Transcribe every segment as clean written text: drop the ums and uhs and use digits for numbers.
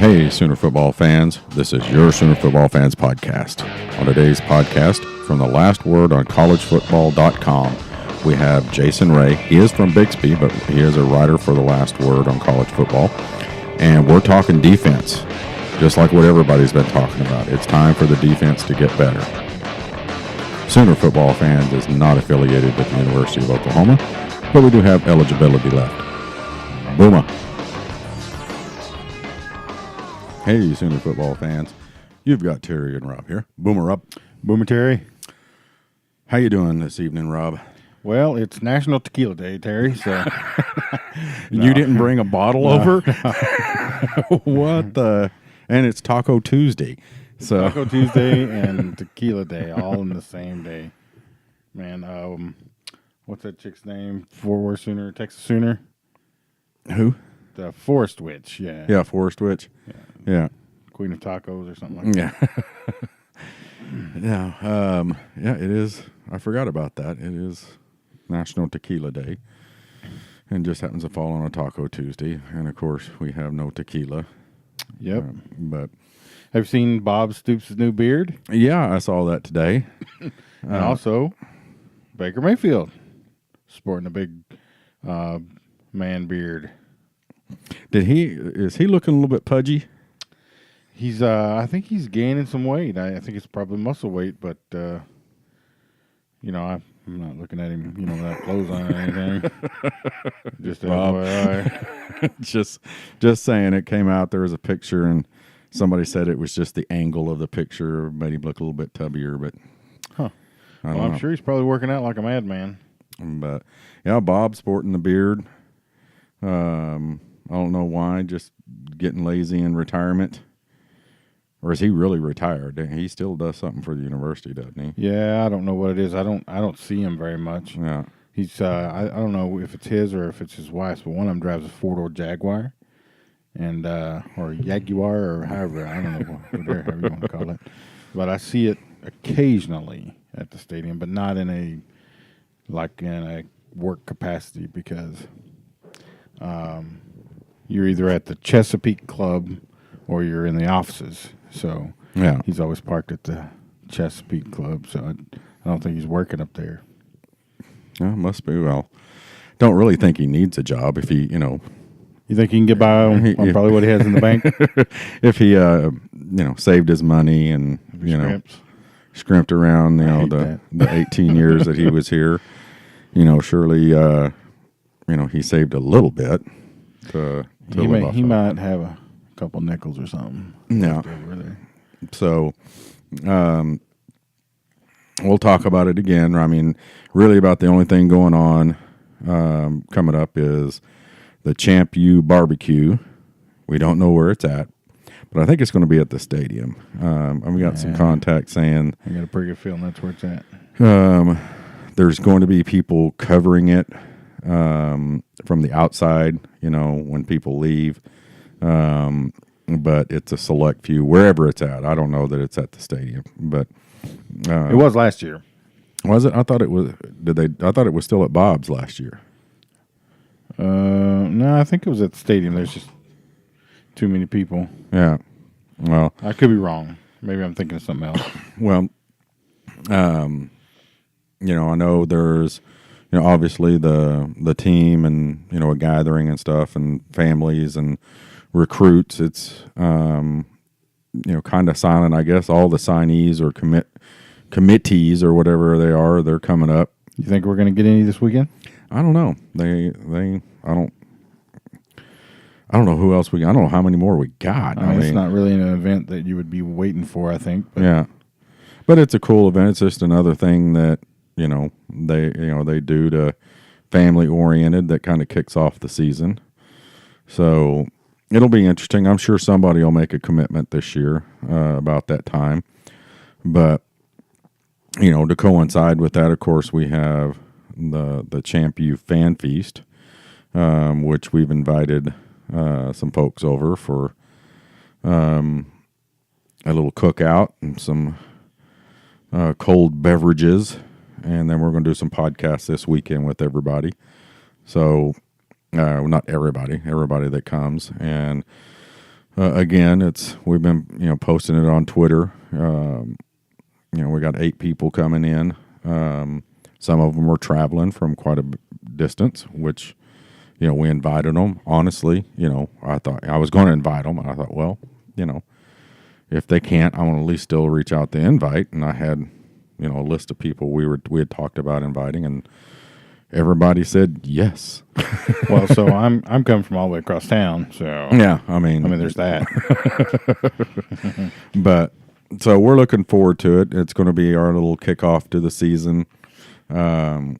Hey, Sooner football fans. This is your Sooner Football Fans podcast. On today's podcast, from the last word on collegefootball.com, we have Jason Ray. He is from Bixby, but he is a writer for the last word on college football. And we're talking defense, just like what everybody's been talking about. It's time for the defense to get better. Sooner Football Fans is not affiliated with the University of Oklahoma, but we do have eligibility left. Boomer. Hey, Sooner football fans. You've got Terry and Rob here. Boomer up. Boomer Terry. How you doing this evening, Rob? Well, it's National Tequila Day, Terry, so... You didn't bring a bottle over? What the... And it's Taco Tuesday. So Taco Tuesday and Tequila Day, all in the same day. Man, what's that chick's name? Fort Worth Sooner, Texas Sooner? Who? The Forest Witch, yeah. Yeah, Forest Witch. Yeah. Queen of Tacos or something like that. Yeah. Yeah, it is. I forgot about that. It is National Tequila Day. And just happens to fall on a Taco Tuesday. And, of course, we have no tequila. Yep. But have you seen Bob Stoops' new beard? Yeah, I saw that today. And also, Baker Mayfield sporting a big man beard. Is he looking a little bit pudgy? He's I think he's gaining some weight. I think it's probably muscle weight, but I'm not looking at him, without clothes on or anything. Just FYI. just saying, it came out, there was a picture and somebody said it was just the angle of the picture made him look a little bit tubbier, but I'm sure he's probably working out like a madman. But yeah, Bob sporting the beard. I don't know why, just getting lazy in retirement. Or is he really retired? He still does something for the university, doesn't he? Yeah, I don't know what it is. I don't see him very much. Yeah. He's I don't know if it's his or if it's his wife's, but one of them drives a 4-door Jaguar and or Jaguar or however, I don't know whatever you want to call it. But I see it occasionally at the stadium, but not in a work capacity because you're either at the Chesapeake Club or you're in the offices. So yeah, he's always parked at the Chesapeake Club. So I don't think he's working up there. Yeah, must be. Well, don't really think he needs a job if he, You think he can get by on probably what he has in the bank? If he, saved his money and, scrimped around, the 18 years that he was here, surely, he saved a little bit to he might have a couple nickels or something. Yeah. So, we'll talk about it again. I mean, really about the only thing going on coming up is the Champ U barbecue. We don't know where it's at, but I think it's going to be at the stadium. And we got some contact saying I got a pretty good feeling that's where it's at. There's going to be people covering it from the outside, when people leave. But it's a select few wherever it's at. I don't know that it's at the stadium, but it was last year. Was it? I thought it was. I thought it was still at Bob's last year. No, I think it was at the stadium. There's just too many people. Yeah. Well, I could be wrong. Maybe I'm thinking of something else. Well, I know there's, obviously the team and, a gathering and stuff and families and recruits. It's, kind of silent, I guess. All the signees or committees or whatever they are, they're coming up. You think we're going to get any this weekend? I don't know. I don't know who else I don't know how many more we got. I mean, it's not really an event that you would be waiting for, I think. But. Yeah. But it's a cool event. It's just another thing that, they do to family oriented that kind of kicks off the season. So it'll be interesting. I'm sure somebody will make a commitment this year about that time. But, to coincide with that, of course, we have the Champ U Fan Feast, which we've invited some folks over for a little cookout and some cold beverages. And then we're going to do some podcasts this weekend with everybody. So, not everybody that comes. And again, we've been posting it on Twitter. We got 8 people coming in. Some of them were traveling from quite a distance, which we invited them. Honestly, I thought I was going to invite them. I thought, well, if they can't, I want to at least still reach out to invite. And I had a list of people we had talked about inviting, and everybody said yes. Well, so I'm coming from all the way across town, so yeah, I mean there's that. But so we're looking forward to it. It's going to be our little kickoff to the season, and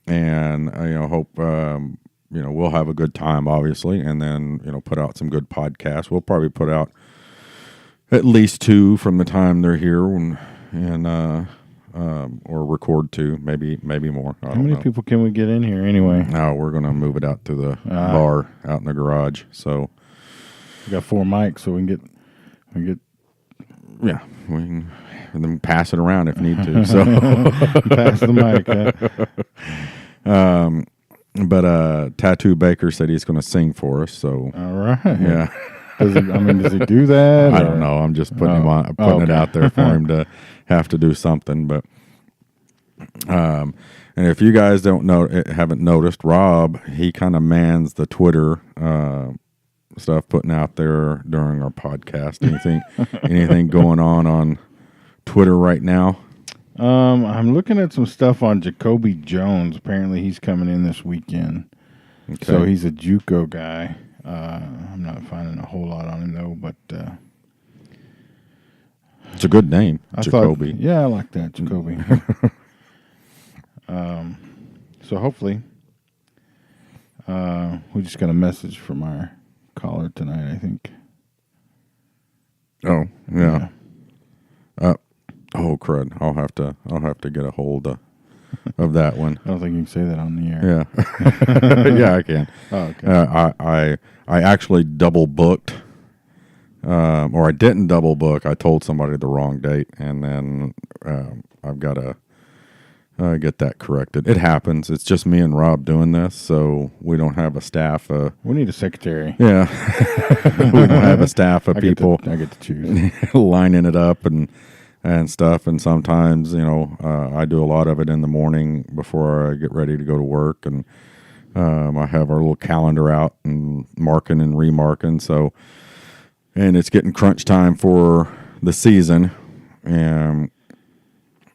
hope we'll have a good time, obviously, and then put out some good podcasts. We'll probably put out at least 2 from the time they're here, or record 2, maybe more. How many people can we get in here anyway? No, we're going to move it out to the bar out in the garage. So we got 4 mics, so we can get. Yeah, we can then pass it around if need to. So pass the mic. Huh? But Tattoo Baker said he's going to sing for us. So all right. Yeah. Does he do that? I don't know. I'm just putting it out there for him to have to do something. But and if you guys haven't noticed, Rob, he kind of mans the Twitter stuff putting out there during our podcast. Anything going on Twitter right now? I'm looking at some stuff on Jacoby Jones. Apparently, he's coming in this weekend. Okay. So he's a JUCO guy. I'm not finding a whole lot on him though, but it's a good name, Jacoby. Yeah, I like that, Jacoby. So hopefully, we just got a message from our caller tonight, I think. Oh yeah. Oh crud! I'll have to get a hold of that one. I don't think you can say that on the air. Yeah, yeah, I can. Oh, okay. I actually double booked, or I didn't double book. I told somebody the wrong date, and then I've got to get that corrected. It happens. It's just me and Rob doing this, so we don't have a staff. We need a secretary. Yeah, we don't have a staff of people. I get to choose lining it up and stuff, and sometimes I do a lot of it in the morning before I get ready to go to work, and I have our little calendar out and marking and remarking. So, and it's getting crunch time for the season, and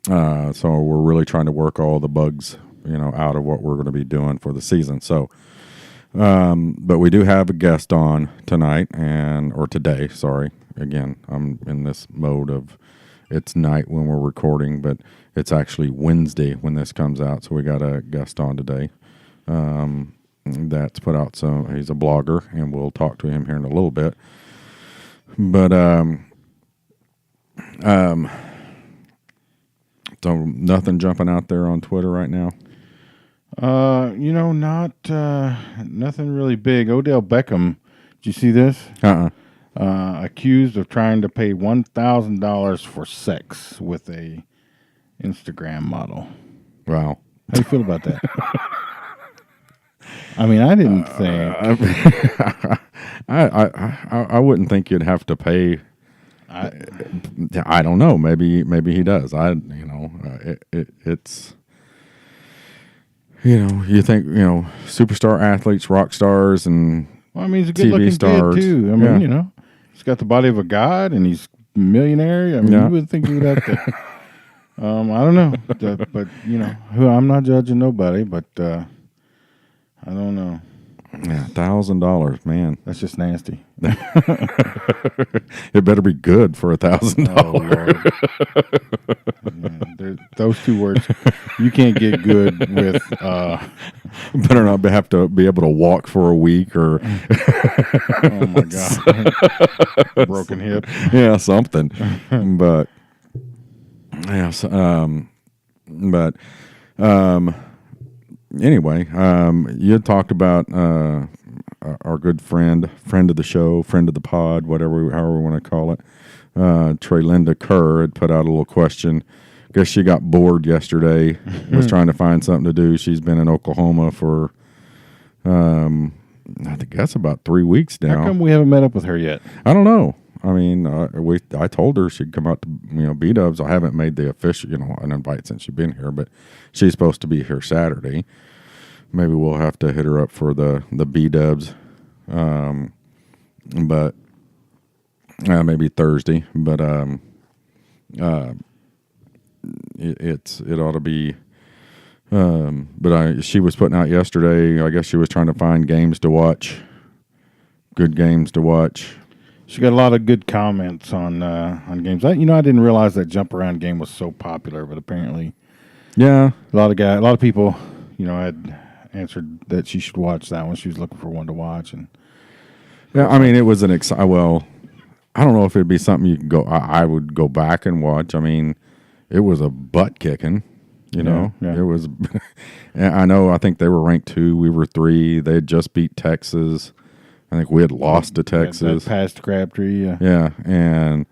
so we're really trying to work all the bugs out of what we're going to be doing for the season. So, but we do have a guest on tonight or today. Sorry, again, I'm in this mode of. It's night when we're recording, but it's actually Wednesday when this comes out. So we got a guest on today that's put out he's a blogger, and we'll talk to him here in a little bit. But so nothing jumping out there on Twitter right now? Not nothing really big. Odell Beckham, did you see this? Accused of trying to pay $1,000 for sex with a Instagram model. Wow. How do you feel about that? I mean, I didn't think. I wouldn't think you'd have to pay. I don't know. Maybe he does. It's. You think superstar athletes, rock stars, and he's a good-looking stars. Kid too. I mean, he's got the body of a god, and he's a millionaire. I mean, you would think he would have to. I don't know, but I'm not judging nobody, but I don't know. Yeah, $1,000, man. That's just nasty. It better be good for $1,000. Those 2 words, you can't get good with. Better not have to be able to walk for a week or. Oh my God! Broken hip. Yeah, something. But yes, anyway, you had talked about our good friend of the show, friend of the pod, however we want to call it. Trey Linda Kerr had put out a little question. Guess she got bored yesterday, was trying to find something to do. She's been in Oklahoma for I think that's about 3 weeks now. How come we haven't met up with her yet? I don't know. I mean, I told her she'd come out to B-Dubs. I haven't made the official an invite since she's been here, but she's supposed to be here Saturday. Maybe we'll have to hit her up for the B-Dubs, but maybe Thursday. But it ought to be. But she was putting out yesterday. I guess she was trying to find games to watch, good games to watch. She got a lot of good comments on games. I didn't realize that jump around game was so popular, but apparently, yeah, a lot of people, had answered that she should watch that one. She was looking for one to watch, and yeah, I mean, it was well, I don't know if it'd be something you could go. I would go back and watch. I mean, it was a butt kicking. Yeah. It was. I think they were ranked 2. We were 3. They had just beat Texas. I think we had lost to Texas. That past Crabtree, yeah. Yeah, and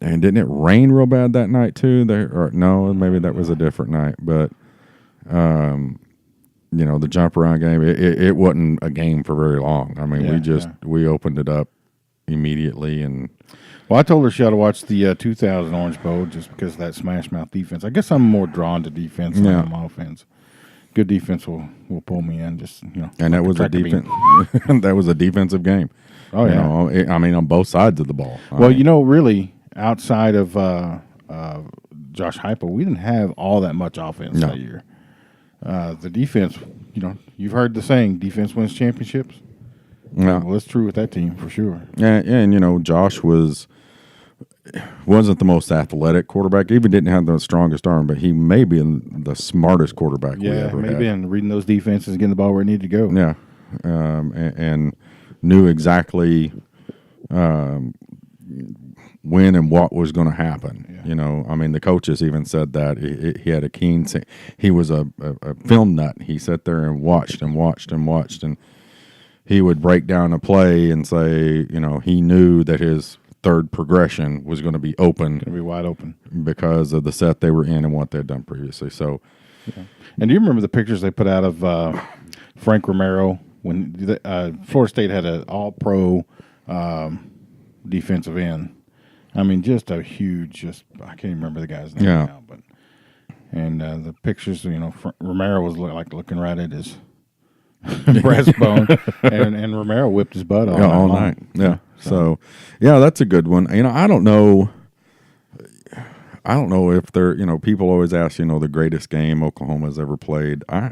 didn't it rain real bad that night too? No, maybe that was a different night. But the jump around game, it wasn't a game for very long. I mean, we opened it up immediately and. Well, I told her she ought to watch the 2000 Orange Bowl just because of that smash mouth defense. I guess I'm more drawn to defense than I'm offense. Good defense will pull me in. Just and that was a defense. That was a defensive game. Oh yeah. I mean, on both sides of the ball. Really, outside of Josh Heupel, we didn't have all that much offense that year. The defense, you've heard the saying, defense wins championships. Yeah. Well, that's true with that team for sure. Yeah, and Josh wasn't the most athletic quarterback. Even didn't have the strongest arm, but he may be the smartest quarterback we ever had. And reading those defenses, getting the ball where it needed to go. Yeah, and knew exactly when and what was going to happen. Yeah. I mean, the coaches even said that he had a keen. He was a film nut. He sat there and watched and watched and watched, and he would break down a play and say, he knew that his third progression was going to be open. Going to be wide open. Because of the set they were in and what they'd done previously. So, yeah. And do you remember the pictures they put out of Frank Romero when Florida State had an all-pro defensive end? I mean, just a huge, I can't even remember the guy's name now. But the pictures, Romero was looking right at his breastbone, and Romero whipped his butt all night. Yeah. So, that's a good one. I don't know. If they're, people always ask, the greatest game Oklahoma's ever played. I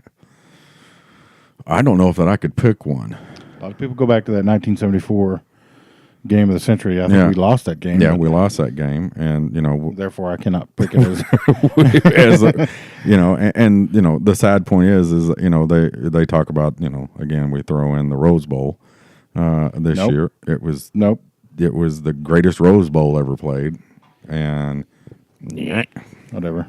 don't know if that I could pick one. A lot of people go back to that 1974 game of the century. I think we lost that game. Yeah, we lost that game, and therefore I cannot pick it as, the sad point is they talk about again we throw in the Rose Bowl this year. It was It was the greatest Rose Bowl ever played, and whatever.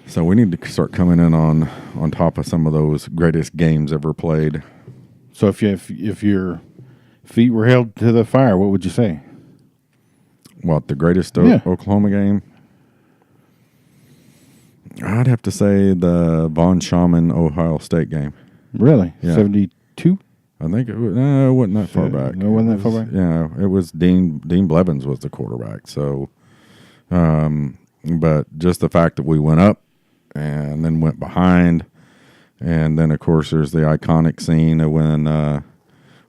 So we need to start coming in on top of some of those greatest games ever played. So if your feet were held to the fire, what would you say? What, the greatest Oklahoma game? I'd have to say the Von Schaman Ohio State game. Really? Yeah. 72? I think it wasn't that far back. No, wasn't that far back? Yeah, it was Dean Blevins was the quarterback. So, but just the fact that we went up and then went behind, and then of course there's the iconic scene of when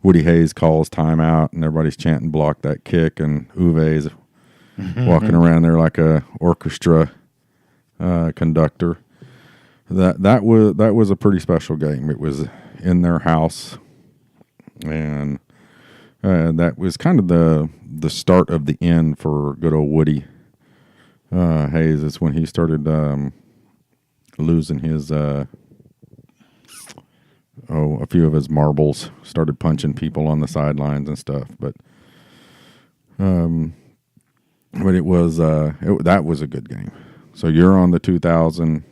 Woody Hayes calls timeout and everybody's chanting "block that kick," and Uwe's walking around there like a orchestra conductor. That was a pretty special game. It was in their house, and that was kind of the start of the end for good old Woody Hayes. It's when he started losing his a few of his marbles, started punching people on the sidelines and stuff. But it was that was a good game. So you're on the 2000.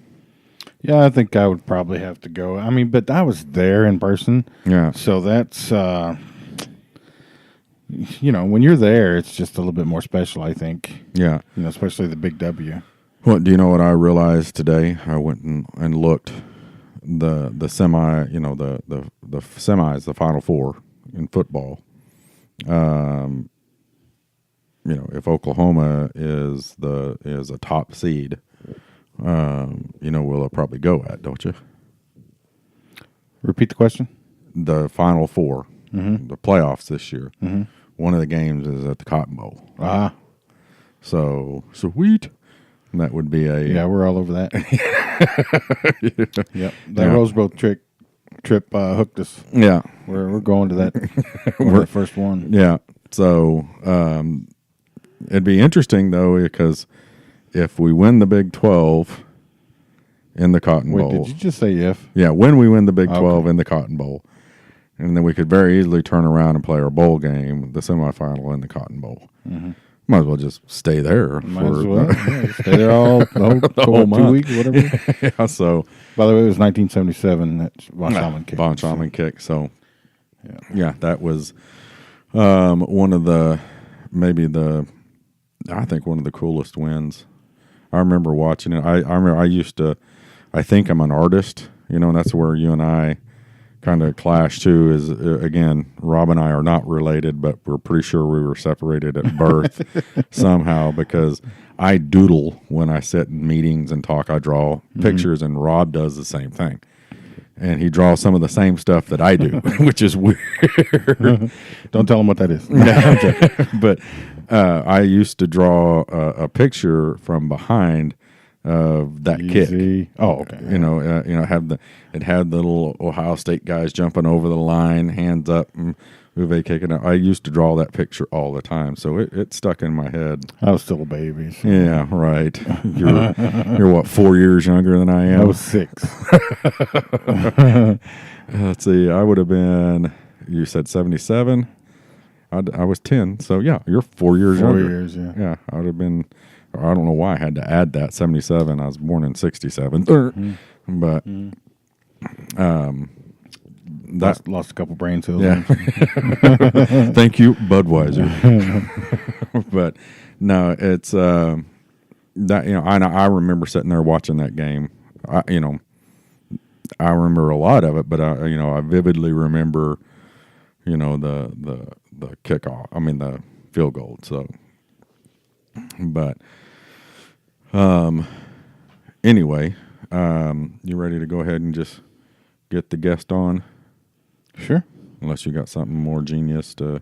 Yeah, I think I would probably have to go. I mean, but I was there in person. Yeah. So that's, when you're there, it's just a little bit more special, I think. Yeah. Especially the big W. Well, do you know what I realized today? I went and looked. the semi, the semis, the Final Four in football. If Oklahoma is a top seed, we'll probably go at, don't you? Repeat the question. The Final Four, Mm-hmm. the playoffs this year. Mm-hmm. One of the games is at the Cotton Bowl. Ah, So sweet. That would be yeah, we're all over that. Yep, that Yeah. Rose Bowl trip hooked us. Yeah. We're going to that. We're the first one. Yeah. So it'd be interesting though, because if we win the Big 12 in the Cotton Wait, Bowl, did you just say if? yeah, when we win the Big 12 Okay. in the Cotton Bowl, and then we could very easily turn around and play our bowl game, the semifinal in the Cotton Bowl. Mm-hmm. Might as well just stay there. Might as well. Yeah, stay there all the whole 2 month. weeks, whatever. Yeah. So By the way, it was 1977 that Von Schaman kicked. Von Schaman kick. So Yeah. yeah, that was one of the I think one of the coolest wins. I remember watching it. I remember I think I'm an artist, and that's where you and I kind of clash too. Is again, Rob and I are not related, but we're pretty sure we were separated at birth somehow, because I doodle when I sit in meetings and talk. I draw pictures, and Rob does the same thing. And he draws some of the same stuff that I do, which is weird. Don't tell them what that is. But I used to draw a picture from behind of that kick. Easy. Oh, okay. It had the little Ohio State guys jumping over the line, hands up, and Uwe kicking up. I used to draw that picture all the time, so it stuck in my head. I was still a baby. So. Yeah, right. You're what, 4 years younger than I am? I was 6. Let's see. I would have been. You said 77. I was 10. So yeah, you're 4 years 4 younger. years, yeah. Yeah, I would have been. I don't know why I had to add that 77. I was born in 67. But Lost a couple brain cells. yeah. Thank you, Budweiser. But no, it's that I remember sitting there watching that game. I remember a lot of it, but I vividly remember the kickoff. I mean the field goal. So, but anyway, you ready to go ahead and just get the guest on? Sure. Unless you got something more genius to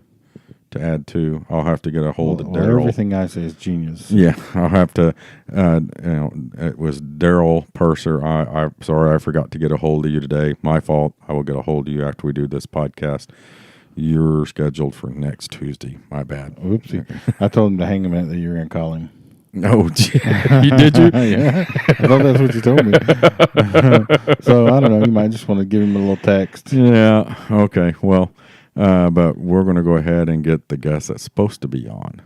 add to, I'll have to get a hold of Daryl. Everything I say is genius. Yeah, I'll have to. It was Daryl Purser. I'm sorry, I forgot to get a hold of you today. My fault. I will get a hold of you after we do this podcast. You're scheduled for next Tuesday. My bad. Oopsie. I told him to hang a minute that you were going to call him. Oh, did you? Yeah. I thought that's what you told me. So, I don't know. You might just want to give him a little text. Yeah. Okay. Well, but we're going to go ahead and get the guest that's supposed to be on.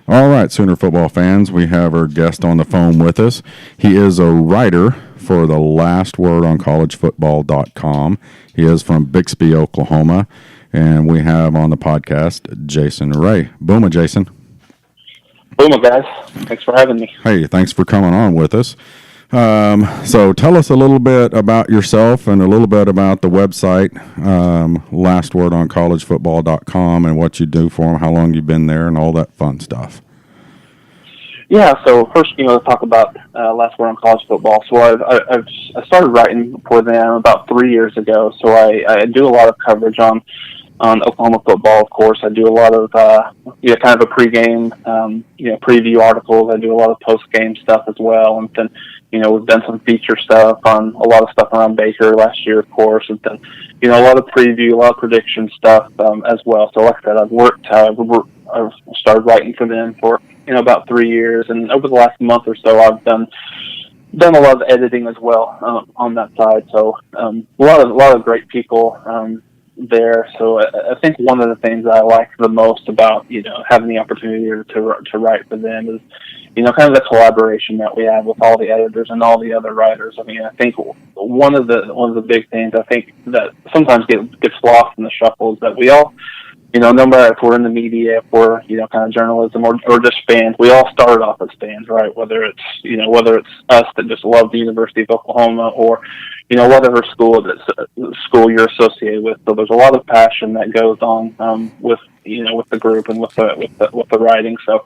All right, Sooner football fans, we have our guest on the phone with us. He is a writer for the Last Word on collegefootball.com. He is from Bixby, Oklahoma. And we have on the podcast Jason Ray. Booma, Jason. Booma, guys. Thanks for having me. Hey, thanks for coming on with us. So tell us a little bit about yourself and a little bit about the website, Last Word on collegefootball.com, and what you do for them, how long you've been there, and all that fun stuff. Yeah, so first, let's talk about Last Word on College Football. So I started writing for them about 3 years ago. So I do a lot of coverage on Oklahoma football, of course. I do a lot of, kind of a pregame, preview articles. I do a lot of postgame stuff as well. And then, we've done some feature stuff on a lot of stuff around Baker last year, of course. And then, a lot of preview, a lot of prediction stuff as well. So like I said, I've started writing for them for, about 3 years. And over the last month or so, I've done a lot of editing as well on that side. So a lot of great people there. So I think one of the things I like the most about having the opportunity to write for them is kind of the collaboration that we have with all the editors and all the other writers. I mean, I think one of the big things I think that sometimes gets lost in the shuffle is that we all no matter if we're in the media, if we're, kind of journalism or just fans, we all started off as fans, right? Whether it's us that just love the University of Oklahoma or, whatever school you're associated with. So there's a lot of passion that goes on, with the group and with the writing. So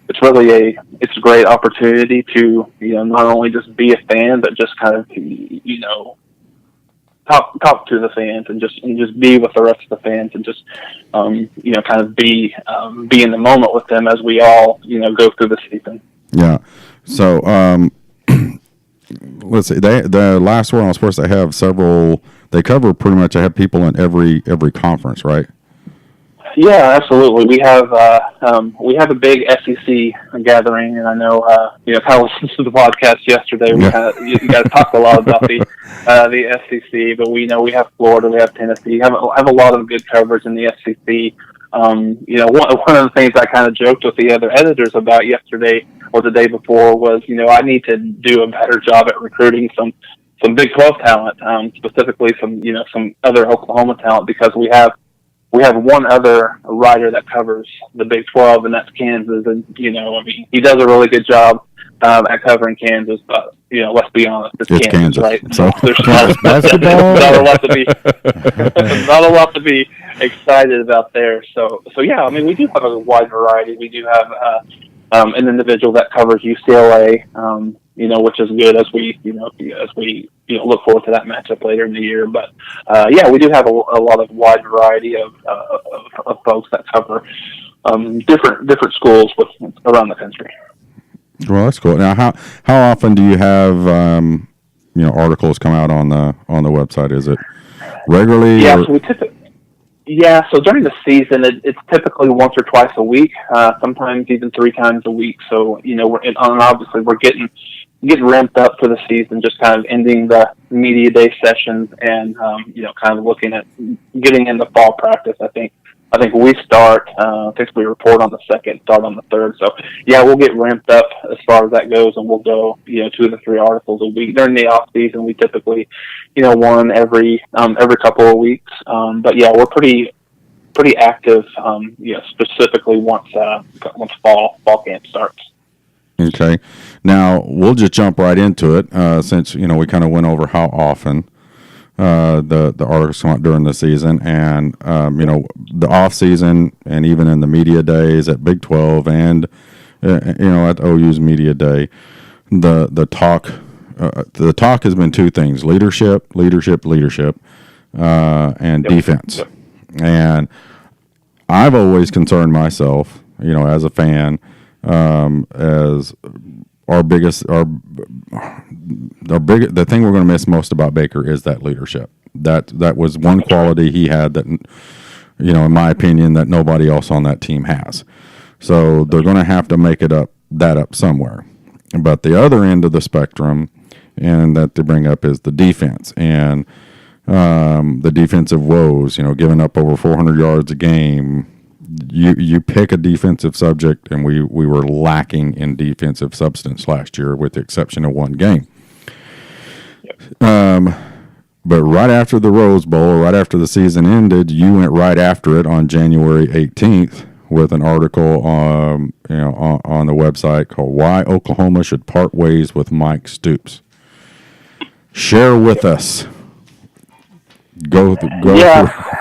it's really it's a great opportunity to, not only just be a fan, but just kind of, talk to the fans and just be with the rest of the fans and just kind of be in the moment with them as we all go through the season. Yeah. So let's see. The last World on Sports, they have several. They cover pretty much. They have people in every conference, right? Yeah, absolutely. We have a big SEC gathering, and I know kind of listened to the podcast yesterday. We you guys talked a lot about the SEC, but we have Florida, we have Tennessee, have a lot of good coverage in the SEC. One of the things I kind of joked with the other editors about yesterday or the day before was, I need to do a better job at recruiting some Big 12 talent, specifically some other Oklahoma talent, because we have one other writer that covers the Big 12, and that's Kansas. And, he does a really good job at covering Kansas, but, let's be honest, it's Kansas, right? So there's not basketball. not a lot to be excited about there. So yeah, we do have a wide variety. We do have an individual that covers UCLA, which is good as we look forward to that matchup later in the year. But yeah, we do have a lot of wide variety of folks that cover different schools around the country. Well, that's cool. Now, how often do you have articles come out on the website? Is it regularly? Yeah, or? So during the season, it's typically once or twice a week, sometimes even 3 times a week. So, obviously we're getting ramped up for the season, just kind of ending the media day sessions and, kind of looking at getting into fall practice. I think we start, we report on the 2nd, start on the 3rd. So yeah, we'll get ramped up as far as that goes, and we'll go, 2 to 3 articles a week. During the off season, we typically, one every couple of weeks. But yeah, we're pretty active, specifically once fall camp starts. Okay. Now we'll just jump right into it, since, we kind of went over how often, the articles come out during the season, and the off season, and even in the media days at Big 12 and at OU's media day, the talk has been 2 things: leadership, and defense. Yep. And I've always concerned myself, as a fan, as the thing we're going to miss most about Baker is that leadership. That was one quality he had that, in my opinion, that nobody else on that team has. So they're going to have to make up somewhere. But the other end of the spectrum, and that they bring up, is the defense and the defensive woes. Giving up over 400 yards a game. You pick a defensive subject, and we were lacking in defensive substance last year, with the exception of one game. Yep. But right after the Rose Bowl, right after the season ended, you went right after it on January 18th with an article on the website called "Why Oklahoma Should Part Ways with Mike Stoops." Share with us. Go. Yeah. Through.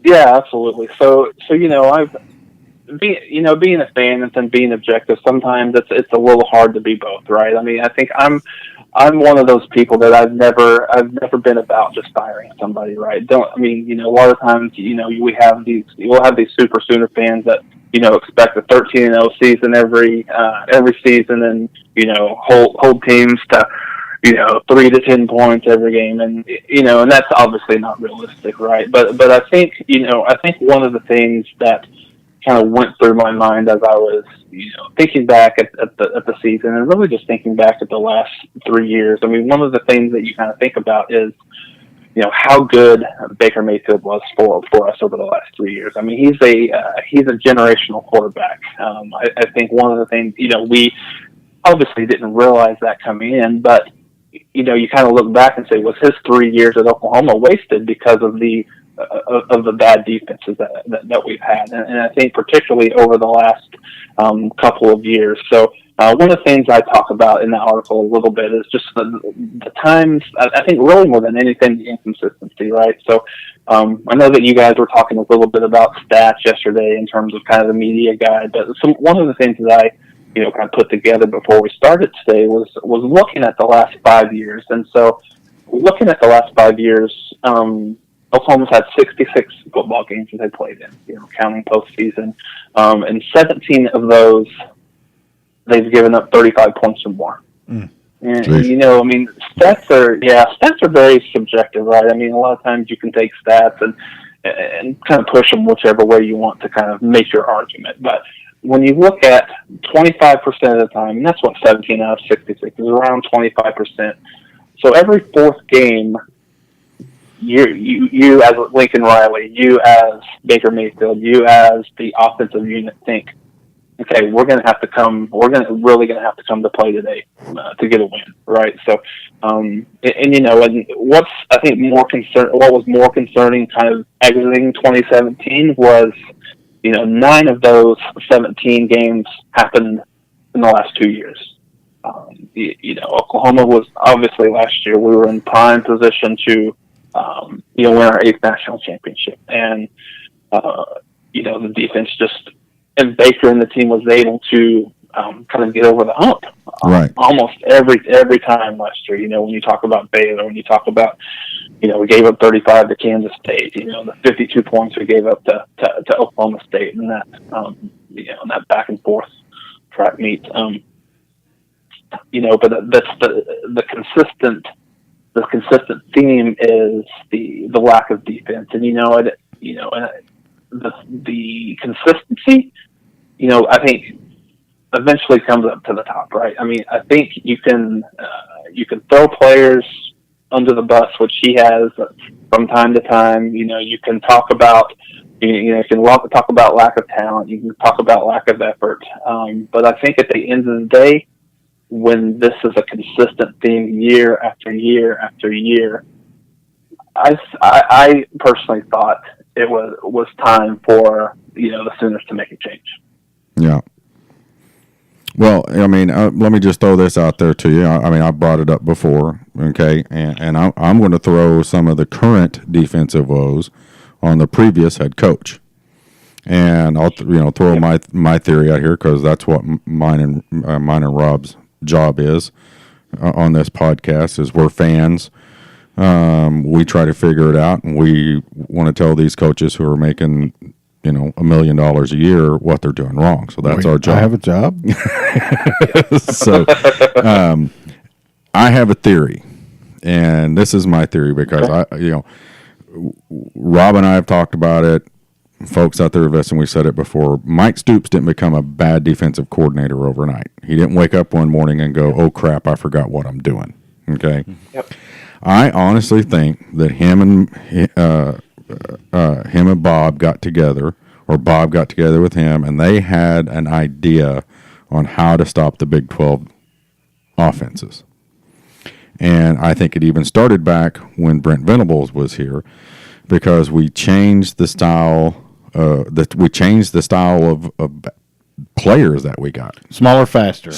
Yeah, absolutely. So I've being a fan and then being objective. Sometimes it's a little hard to be both, right? I think I'm one of those people that I've never been about just firing somebody, right? A lot of times, we'll have these super Sooner fans that expect a 13-0 season every season, and hold teams to 3 to 10 points every game, and and that's obviously not realistic, right? But I think one of the things that kind of went through my mind as I was thinking back at the season, and really just thinking back at the last 3 years. One of the things that you kind of think about is how good Baker Mayfield was for us over the last 3 years. He's a generational quarterback. I think one of the things we obviously didn't realize that coming in, but you kind of look back and say, was his 3 years at Oklahoma wasted because of the of the bad defenses that we've had, and I think particularly over the last couple of years. So one of the things I talk about in that article a little bit is just the times. I think really more than anything, the inconsistency, right? So I know that you guys were talking a little bit about stats yesterday in terms of kind of the media guide, but one of the things that I kind of put together before we started today was looking at the last 5 years. And so looking at the last 5 years, Oklahoma's had 66 football games that they played in, counting postseason. And 17 of those, they've given up 35 points or more. And, stats are very subjective, right? I mean, a lot of times you can take stats and kind of push them whichever way you want to kind of make your argument. But when you look at 25% of the time, and that's what 17 out of 66 is, around 25%. So every fourth game, you as Lincoln Riley, you as Baker Mayfield, you as the offensive unit think, okay, we're really going to have to come to play today to get a win, right? So, and what's I think what was more concerning, kind of exiting 2017 was, 9 of those 17 games happened in the last 2 years. Oklahoma was obviously last year we were in prime position to win our 8th national championship, and the defense and Baker and the team was able to kind of get over the hump almost every time last year. When you talk about Baylor, when you talk about we gave up 35 to Kansas State, the 52 points we gave up to Oklahoma State, and that that back and forth track meet. But that's the consistent theme is the lack of defense, and the consistency, I think eventually comes up to the top, right? I mean, I think you can throw players under the bus, which he has from time to time. You can talk about you can talk about lack of talent, you can talk about lack of effort, but I think at the end of the day, when this is a consistent theme year after year after year, I personally thought it was time for the Sooners to make a change. Yeah. Well, I mean, let me just throw this out there to you. I mean, I brought it up before, okay, and I'm going to throw some of the current defensive woes on the previous head coach, and I'll throw my theory out here because that's what mine and Rob's job is on this podcast. Is we're fans. We try to figure it out, and we want to tell these coaches who are making $1 million a year what they're doing wrong. So that's our job. I have a job. So I have a theory, and this is my theory because Rob and I have talked about it. Folks out there listening, we said it before. Mike Stoops didn't become a bad defensive coordinator overnight. He didn't wake up one morning and go, "Oh crap, I forgot what I'm doing." Okay. Yep. I honestly think that him and Bob got together, or Bob got together with him, and they had an idea on how to stop the Big 12 offenses. And I think it even started back when Brent Venables was here, because we changed the style. We changed the style of players that we got. Smaller, faster.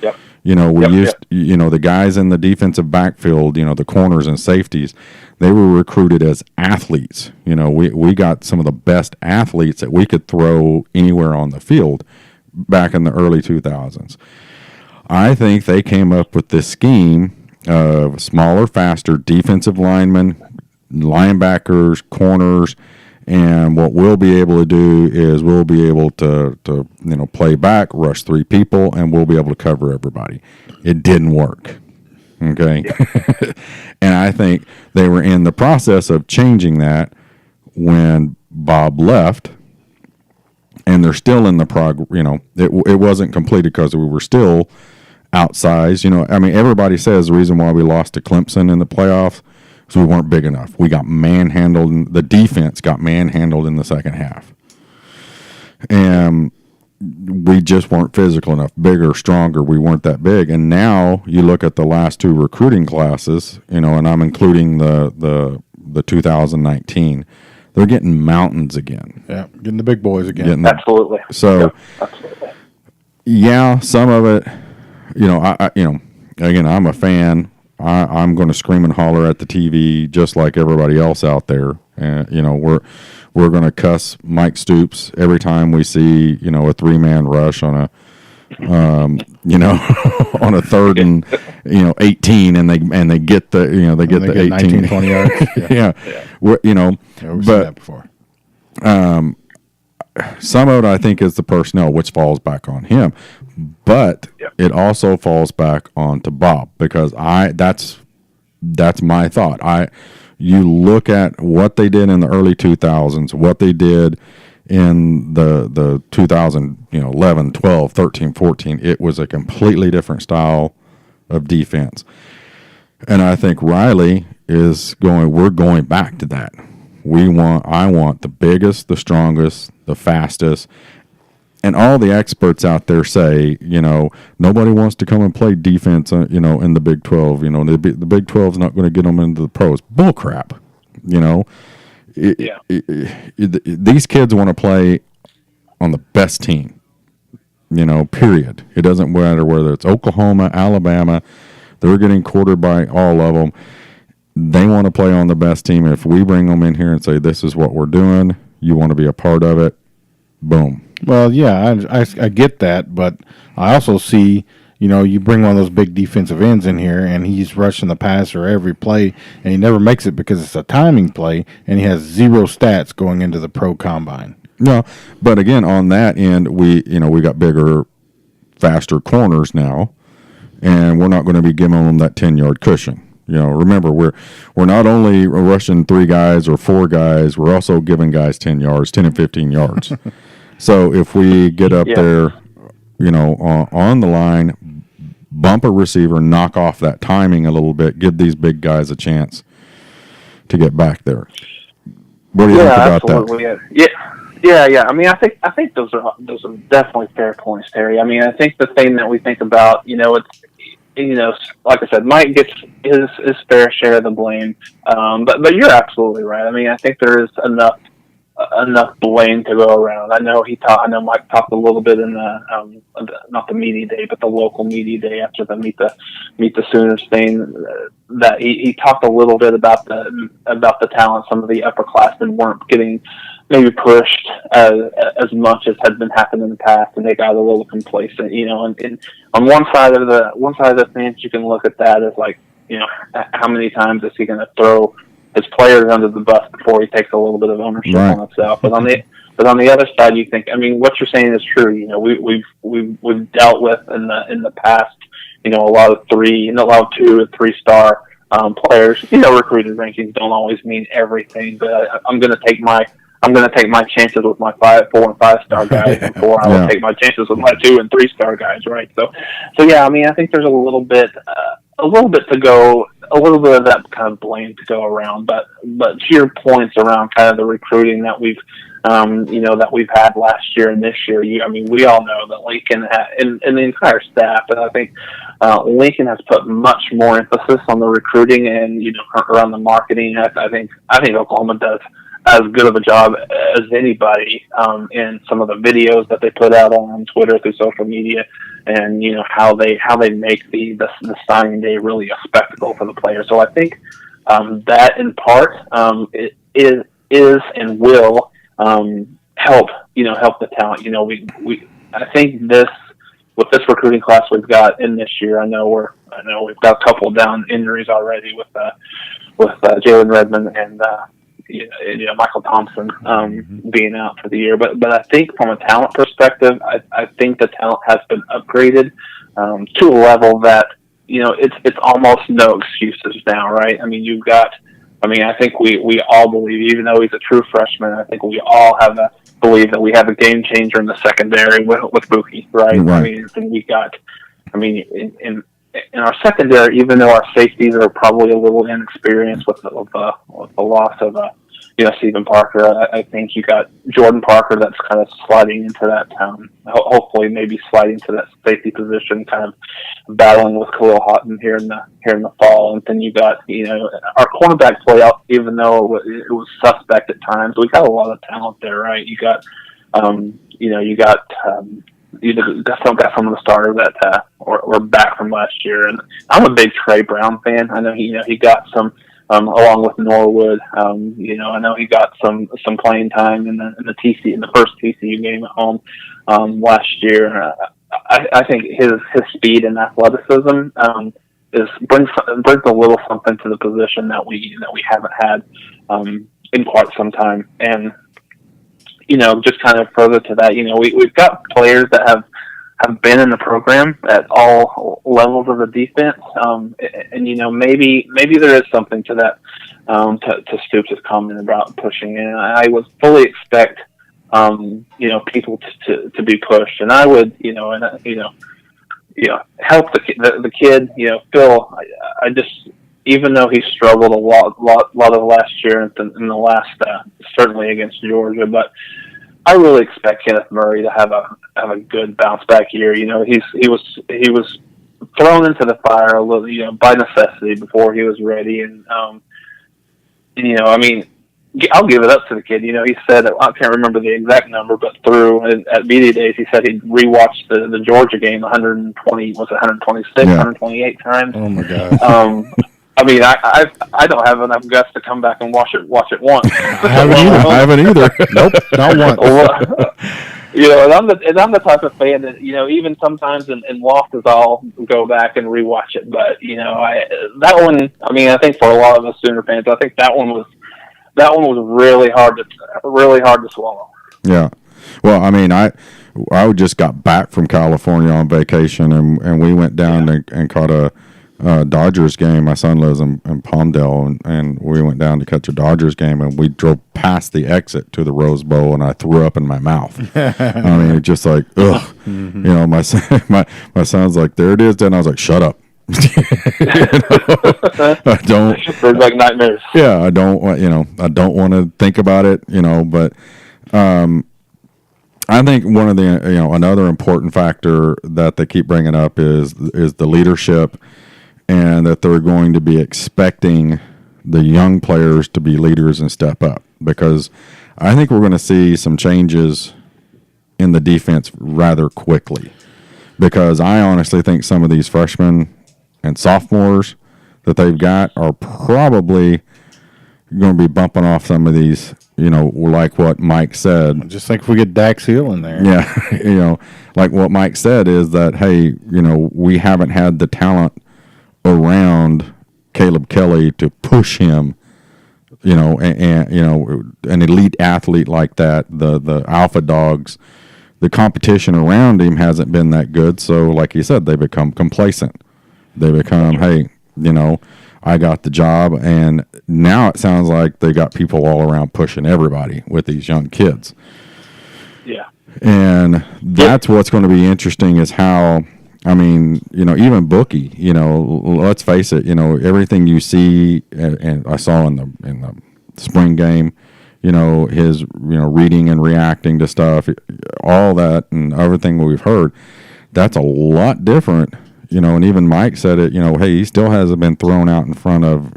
Yep. We used, the guys in the defensive backfield, the corners and safeties, they were recruited as athletes. We got some of the best athletes that we could throw anywhere on the field back in the early 2000s. I think they came up with this scheme of smaller, faster defensive linemen, linebackers, corners, and what we'll be able to do is we'll be able to play back, rush 3 people, and we'll be able to cover everybody. It didn't work. Okay. Yeah. And I think they were in the process of changing that when Bob left, and they're still in the it wasn't completed because we were still outsized. Everybody says the reason why we lost to Clemson in the playoffs is we weren't big enough. We got manhandled. The defense got manhandled in the second half. And we just weren't physical enough, bigger, stronger. We weren't that big. And now you look at the last 2 recruiting classes, and I'm including the the 2019, they're getting mountains again. Yeah, getting the big boys again. Absolutely. So, absolutely. Yeah, some of it, again, I'm a fan. I'm going to scream and holler at the TV just like everybody else out there. And we're going to cuss Mike Stoops every time we see a 3-man rush on a on a 3rd and 18, and they get the they get the 18 19, 20 yards. Yeah. We've seen that before. Some of it, I think, is the personnel, which falls back on him, but it also falls back onto Bob, because that's my thought. You look at what they did in the early 2000s, what they did in the 2011, 12, 13, 14. It was a completely different style of defense, and I think Riley is going. We're going back to that. I want the biggest, the strongest, the fastest. And all the experts out there say, nobody wants to come and play defense, in the Big 12. The Big 12 is not going to get them into the pros. Bull crap. These kids want to play on the best team, period. It doesn't matter whether it's Oklahoma, Alabama. They're getting quartered by all of them. They want to play on the best team. If we bring them in here and say, this is what we're doing, you want to be a part of it, boom. Well, yeah, I get that, but I also see, you bring one of those big defensive ends in here, and he's rushing the passer every play, and he never makes it because it's a timing play, and he has 0 stats going into the pro combine. No, but again, on that end, we got bigger, faster corners now, and we're not going to be giving them that 10-yard cushion. Remember, we're not only rushing 3 guys or 4 guys, we're also giving guys 10 yards, 10 and 15 yards. So if we get up there, on the line, bump a receiver, knock off that timing a little bit, give these big guys a chance to get back there. What do you think about absolutely. that? Yeah. I mean, I think those are definitely fair points, Terry. I mean, I think the thing that we think about, like I said, Mike gets his fair share of the blame. But you're absolutely right. I mean, I think there is enough blame to go around. I know Mike talked a little bit in the not the media day, but the local media day after the meet the Sooners thing, that he talked a little bit about the talent. Some of the upperclassmen weren't getting maybe pushed as much as had been happening in the past, and they got a little complacent. And on one side of the fence, you can look at that as like, how many times is he going to throw his players under the bus before he takes a little bit of ownership on himself? But on the other side, you think, I mean, what you're saying is true. We've dealt with in the past, a lot of 2 and 3 star players. Recruited rankings don't always mean everything, but I'm going to take my chances with my 4 and 5 star guys before I will take my chances with my 2 and 3 star guys, right? So yeah, I mean, I think there's a little bit to go, a little bit of that kind of blame to go around. But to your points around kind of the recruiting that we've had last year and this year, we all know that Lincoln and the entire staff, and I think Lincoln has put much more emphasis on the recruiting and around the marketing. I think Oklahoma does as good of a job as anybody in some of the videos that they put out on Twitter, through social media, and how they make the signing day really a spectacle for the players. So I think that in part it is and will help the talent. I think with this recruiting class we've got in this year, I know we've got a couple down injuries already with Jalen Redmond and Michael Thompson being out for the year. But I think from a talent perspective, I think the talent has been upgraded to a level that it's almost no excuses now, right? I mean, I think we all believe, even though he's a true freshman, I think we all believe that we have a game changer in the secondary with Buki, right? I mean, and we got, in our secondary, even though our safeties are probably a little inexperienced with the loss of Stephen Parker. I think you got Jordan Parker that's kind of sliding into that, hopefully maybe sliding to that safety position, kind of battling with Khalil Houghton here in the fall. And then you got, our cornerback play out, even though it was suspect at times, we got a lot of talent there, right? You got, you got some of the starters that were back from last year. And I'm a big Trey Brown fan. I know he got some, along with Norwood. I know he got some playing time in the first TCU game at home last year. I think his speed and athleticism brings a little something to the position that we haven't had in quite some time. And just kind of further to that, we've got players that have been in the program at all levels of the defense. And maybe there is something to that, to Stoops' comment about pushing in. I would fully expect, people to be pushed. And I would, help the kid, Phil, I just, even though he struggled a lot of last year in the last, certainly against Georgia, but I really expect Kenneth Murray to have a good bounce back year. He was thrown into the fire a little, by necessity before he was ready. And, I'll give it up to the kid. He said, I can't remember the exact number, but at media days, he said he'd rewatched the Georgia game 126, 128 times. Oh my God. I don't have enough guts to come back and watch it once. I haven't either. Nope, not once. And I'm the type of fan that even sometimes in losses I'll go back and rewatch it. But that one. I think for a lot of us Sooner fans, I think that one was really hard to swallow. Yeah. Well, I just got back from California on vacation, and we went down and caught a Dodgers game. My son lives in Palmdale, and we went down to catch a Dodgers game, and we drove past the exit to the Rose Bowl, and I threw up in my mouth. It's just like, ugh. Mm-hmm. My son's like, there it is. Then I was like, shut up. I don't. It's like nightmares. Yeah, I don't want to think about it. But I think one of the another important factor that they keep bringing up is the leadership. And that they're going to be expecting the young players to be leaders and step up, because I think we're going to see some changes in the defense rather quickly, because I honestly think some of these freshmen and sophomores that they've got are probably going to be bumping off some of these, like what Mike said. Just think if we get Dax Hill in there. Yeah, like what Mike said is that, hey, we haven't had the talent around Caleb Kelly to push him, and an elite athlete like that, the alpha dogs, the competition around him hasn't been that good. So like you said, they become complacent. They become, hey, I got the job. And now it sounds like they got people all around pushing everybody with these young kids. Yeah. And that's what's going to be interesting is how, even Bookie, let's face it, everything you see, and I saw in the spring game, his, reading and reacting to stuff, all that and everything we've heard, that's a lot different, and even Mike said it, hey, he still hasn't been thrown out in front of,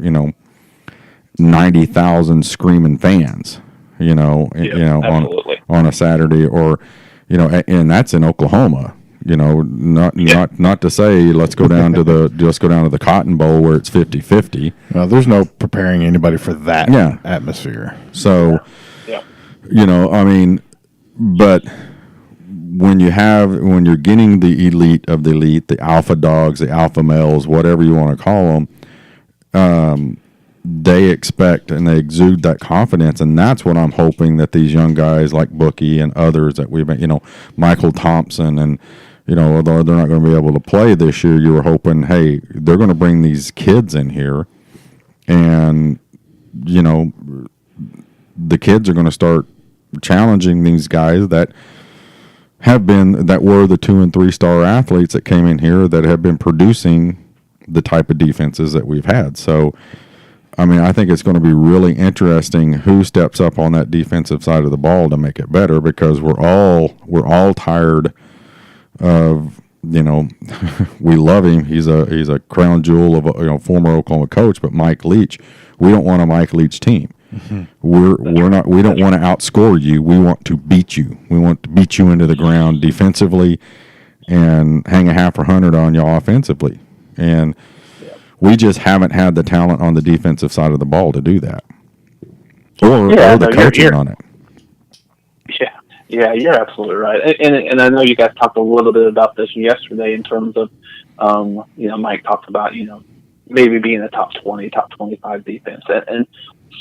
90,000 screaming fans, on a Saturday, or, and that's in Oklahoma. Not to say let's go down to the Cotton Bowl where it's 50-50. Well, there's no preparing anybody for that atmosphere. So, but when you're getting the elite of the elite, the alpha dogs, the alpha males, whatever you want to call them, they expect and they exude that confidence, and that's what I'm hoping that these young guys like Bookie and others that we've been, Michael Thompson and. Although they're not going to be able to play this year, you were hoping, hey, they're going to bring these kids in here, and, the kids are going to start challenging these guys that were the 2 and 3 star athletes that came in here that have been producing the type of defenses that we've had. So, I mean, I think it's going to be really interesting who steps up on that defensive side of the ball to make it better, because we're all tired of, you know, we love him. He's a crown jewel of a, you know, former Oklahoma coach, but Mike Leach, we don't want a Mike Leach team. Mm-hmm. We don't want to outscore you. We want to beat you. We want to beat you into the ground defensively and hang a half or 100 on you offensively. And we just haven't had the talent on the defensive side of the ball to do that, or the coaching on it. Yeah, you're absolutely right. And I know you guys talked a little bit about this yesterday in terms of, you know, Mike talked about, you know, maybe being a top 20, top 25 defense, and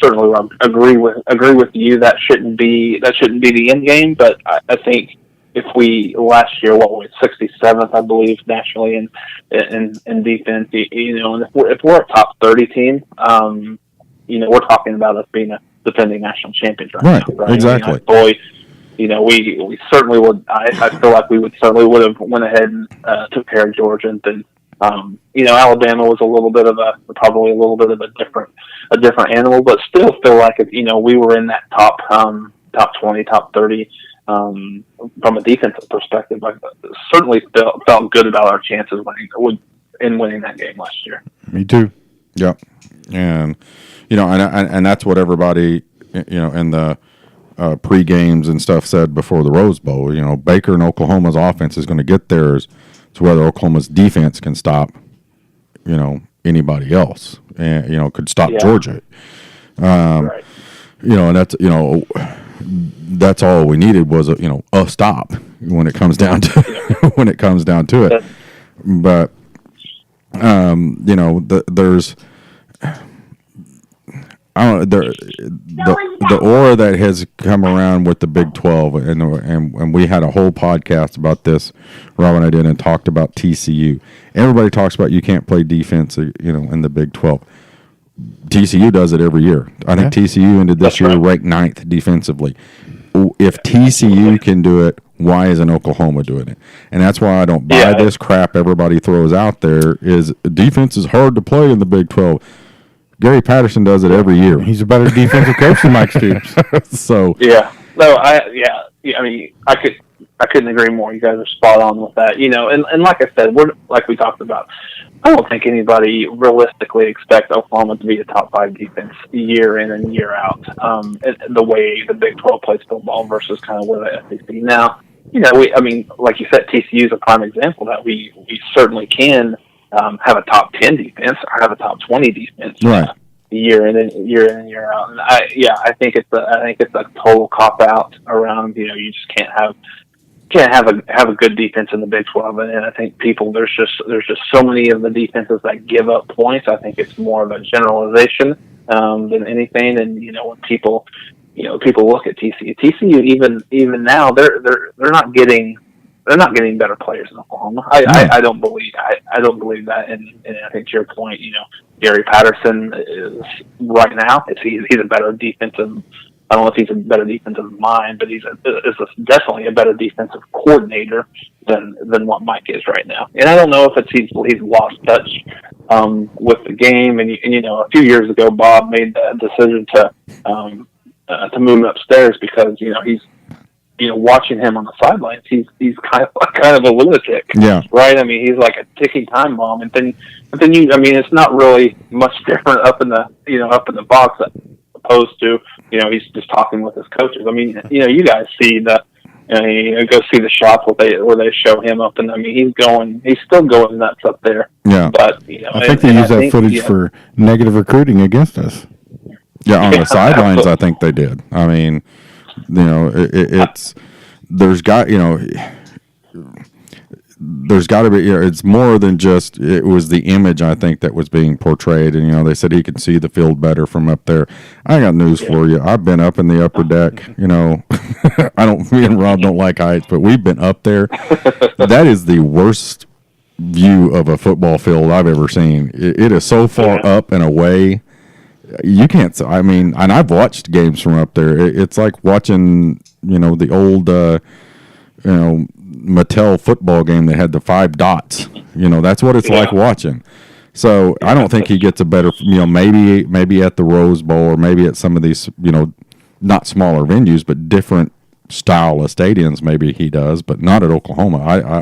certainly I agree with you. That shouldn't be the end game. But I think if we last year, what was 67th, I believe, nationally in defense, you know, and if we're a top 30 team, you know, we're talking about us being a defending national champions right now. Right? Exactly. I mean, you know, we certainly would. I feel like we would have went ahead and took care of Georgia, and then you know, Alabama was probably a little bit of a different animal, but still feel like if, you know, we were in that top 20, top 30 from a defensive perspective. I certainly felt good about our chances winning that game last year. Me too. Yep, and you know, and that's what everybody, you know, in the pre-games and stuff said before the Rose Bowl. You know, Baker and Oklahoma's offense is going to get theirs to whether Oklahoma's defense can stop, you know, anybody else, and, you know, could stop Georgia. Right. You know, and that's, you know, that's all we needed was a stop when it comes down to when it comes down to it. But you know, there's, I don't know, the aura that has come around with the Big 12, and we had a whole podcast about this, Rob and I did, and talked about TCU. Everybody talks about you can't play defense, you know, in the Big 12. TCU does it every year. I think TCU ended this year ranked 9th defensively. If TCU can do it, why isn't Oklahoma doing it? And that's why I don't buy this crap everybody throws out there, is defense is hard to play in the Big 12. Gary Patterson does it every year. He's a better defensive coach than Mike Stoops. So I mean, I couldn't agree more. You guys are spot on with that. You know, and like I said, like we talked about, I don't think anybody realistically expects Oklahoma to be a top 5 defense year in and year out. The way the Big 12 plays football versus kind of where the SEC now. You know, like you said, TCU is a prime example that we certainly can have a top 10 defense or have a top 20 defense, right? Year in and year out. And I think it's a total cop out around. You know, you just can't have a good defense in the Big 12. And I think there's just so many of the defenses that give up points. I think it's more of a generalization than anything. And you know, when people look at TCU even now, they're not getting better players in Oklahoma. I don't believe that. And I think to your point, you know, Gary Patterson is right now. He's a better defensive. I don't know if he's a better defensive mind, but he's definitely a better defensive coordinator than what Mike is right now. And I don't know if he's lost touch with the game. And you know, a few years ago, Bob made the decision to move him upstairs because, you know, he's, you know, watching him on the sidelines, he's kind of a lunatic. Yeah. Right. I mean, he's like a ticking time bomb. And then it's not really much different up in the box opposed to, you know, he's just talking with his coaches. I mean, you know, you guys see you go see the shots where they show him up, and I mean, he's still going nuts up there. Yeah. But, you know, I think they use that footage for negative recruiting against us. Yeah, on the sidelines, I think they did. I mean, you know, there's got to be, you know, it's more than just, it was the image, I think, that was being portrayed. And, you know, they said he could see the field better from up there. I got news for you. I've been up in the upper deck, you know. Me and Rob don't like heights, but we've been up there. That is the worst view of a football field I've ever seen. It is so far up and away. You can't, I mean, and I've watched games from up there. It's like watching, you know, the old, Mattel football game that had the 5 dots. You know, that's what it's like watching. So I don't think he gets a better, maybe at the Rose Bowl or maybe at some of these, not smaller venues, but different style of stadiums. Maybe he does, but not at Oklahoma.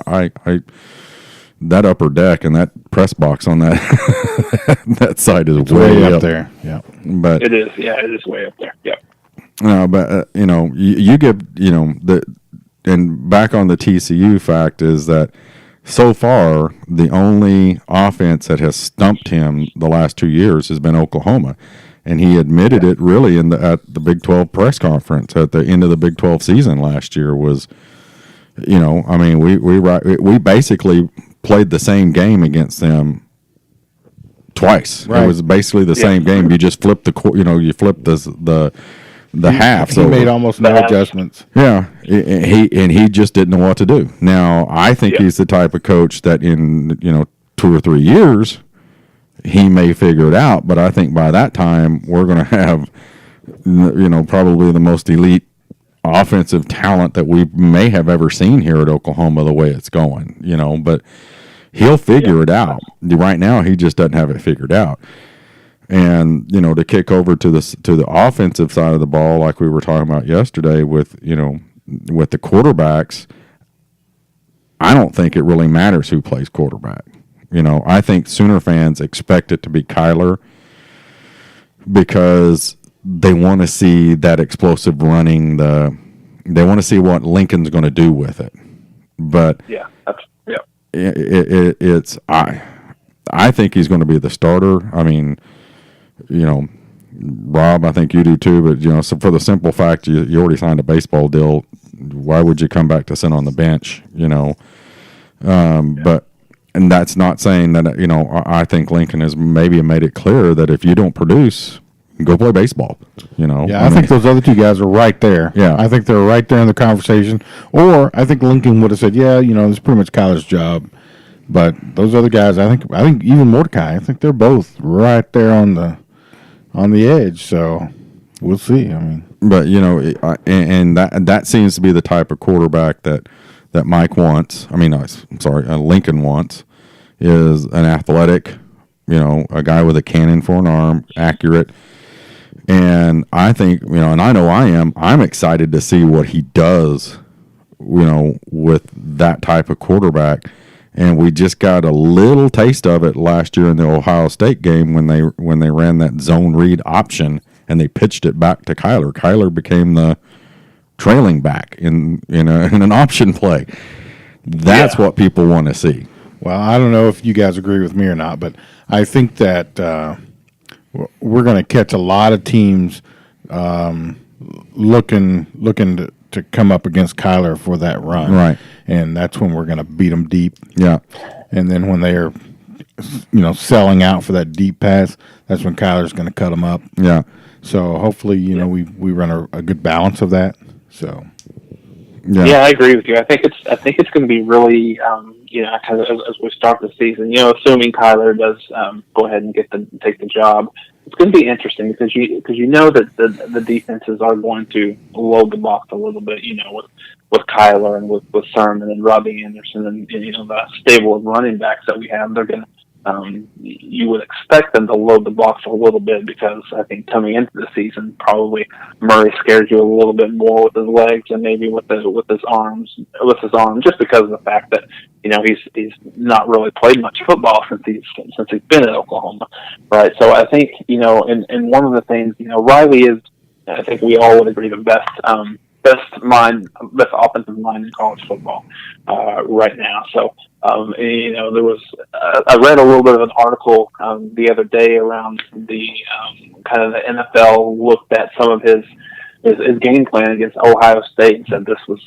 I that upper deck and that press box on that that side is way up there. Yeah, but it is. Yeah, it is way up there. Yeah. But you give and back on the TCU fact is that so far the only offense that has stumped him the last 2 years has been Oklahoma, and he admitted it really at the Big 12 press conference at the end of the Big 12 season last year. Was we basically played the same game against them twice. Right. It was basically the same game. You just flipped you flipped the half. He made almost no adjustments. Yeah, he just didn't know what to do. Now I think he's the type of coach that in 2 or 3 years he may figure it out. But I think by that time we're going to have probably the most elite offensive talent that we may have ever seen here at Oklahoma. The way it's going, but he'll figure it out. Right now he just doesn't have it figured out. And to kick over to the offensive side of the ball, like we were talking about yesterday with the quarterbacks, I don't think it really matters who plays quarterback. I think Sooner fans expect it to be Kyler because they want to see that explosive running. They want to see what Lincoln's going to do with it. But I think he's going to be the starter. I mean, Rob, I think you do too, but so for the simple fact you already signed a baseball deal, why would you come back to sit on the bench? But and that's not saying that I think Lincoln has maybe made it clear that if you don't produce, go play baseball. I think those other two guys are right there. Yeah, I think they're right there in the conversation. Or I think Lincoln would have said, it's pretty much Kyler's job. But those other guys, I think even Mordecai, I think they're both right there on the edge. So we'll see. I mean, but and that seems to be the type of quarterback that Mike wants. I mean, Lincoln wants is an athletic, a guy with a cannon for an arm, accurate. And I think, and I know I'm excited to see what he does, with that type of quarterback. And we just got a little taste of it last year in the Ohio State game when they ran that zone read option and they pitched it back to Kyler. Kyler became the trailing back in an option play. That's what people want to see. Well, I don't know if you guys agree with me or not, but I think that we're going to catch a lot of teams looking to come up against Kyler for that run. Right. And that's when we're going to beat them deep. Yeah. And then when they are, selling out for that deep pass, that's when Kyler's going to cut them up. Yeah. So hopefully, we run a good balance of that. So. Yeah, I agree with you. I think it's going to be really, kind of as we start the season, assuming Kyler does go ahead and take the job, it's going to be interesting because you know that the defenses are going to load the box a little bit, with Kyler and with Sermon and Robbie Anderson and the stable of running backs that we have. They're going to you would expect them to load the box a little bit because I think coming into the season, probably Murray scares you a little bit more with his legs and maybe with his arm, just because of the fact that he's not really played much football since he's been at Oklahoma, right? So I think and one of the things Riley is, I think we all would agree, the best offensive mind in college football right now. So there was I read a little bit of an article the other day around the kind of the NFL looked at some of his game plan against Ohio State and said this was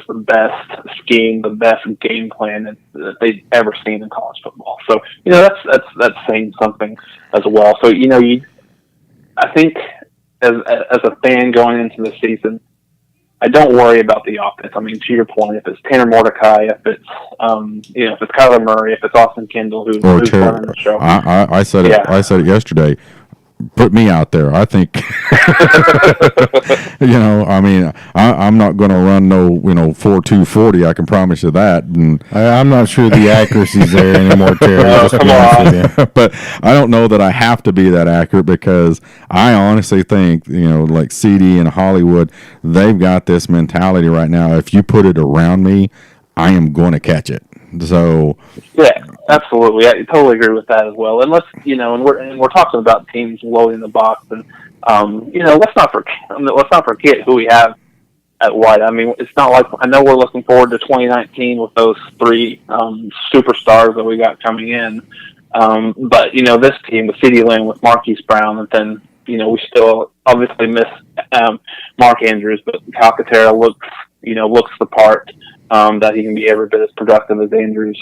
the best scheme, the best game plan that they'd ever seen in college football. So that's saying something as well. So I think as a fan going into the season, I don't worry about the offense. I mean, to your point, if it's Tanner Mordecai, if it's if it's Kyler Murray, if it's Austin Kendall who's running the show. I said it. I said it yesterday. put me out there. I think, I mean, I'm not going to run no, 4.240. I can promise you that. And I'm not sure the accuracy's there anymore, Terry. Just to be honest with you. But I don't know that I have to be that accurate, because I honestly think, like CD and Hollywood, they've got this mentality right now. If you put it around me, I am going to catch it. So yeah, absolutely, I totally agree with that as well. And let's and we're talking about teams loading the box, and let's not forget who we have at White. I mean, it's not like, I know we're looking forward to 2019 with those three superstars that we got coming in, but this team with CeeDee Lamb, with Marquise Brown, and then we still obviously miss Mark Andrews, but Calcaterra looks the part. That he can be every bit as productive as Andrews